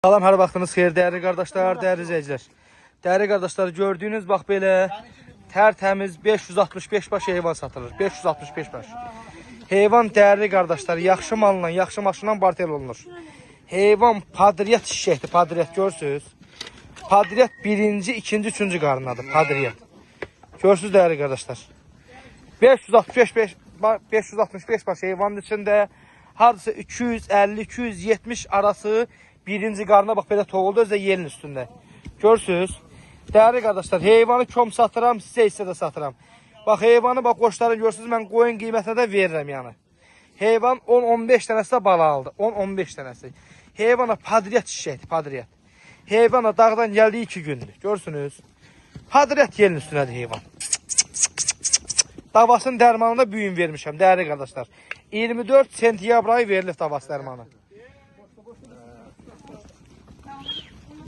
Salam, hər vaxtınız xeyir, dəyərli qardaşlar, dəyərli izləyicilər. Dəyərli qardaşlar, gördüyünüz bax belə tərtəmiz 565 baş heyvan satılır. 565 baş. Heyvan dəyərli qardaşlar, yaxşı malla, yaxşı maşınla bartel olunur. Heyvan padriyat şişəkdir, padriyat görürsünüz. Padriyat birinci, ikinci, üçüncü qarnadır, padriyat. Görürsünüz dəyərli qardaşlar. 565 baş heyvanın içində hardasa 250-270 arası birinci qarına bax belə toğuldu özü də yerin üstündə. Görürsünüz. Dəyərli qardaşlar, heyvanı kom satıram, sizə isə də satıram. Bax heyvanı bax qoçları görürsünüz, mən qoyun qiymətinə də verirəm yəni. Heyvan 10-15 dənəsi də bala aldı. 10-15 dənəsi. Heyvana padriyat şişəkdir, padriyat. Heyvana dağdan gəldiyi 2 gündür. Görürsünüz. Padriyat yerin üstünədir heyvan. Davasının dərmanında büyün vermişəm, dəyərli qardaşlar. 24 sentyabr ayı verilib davası dərmanı.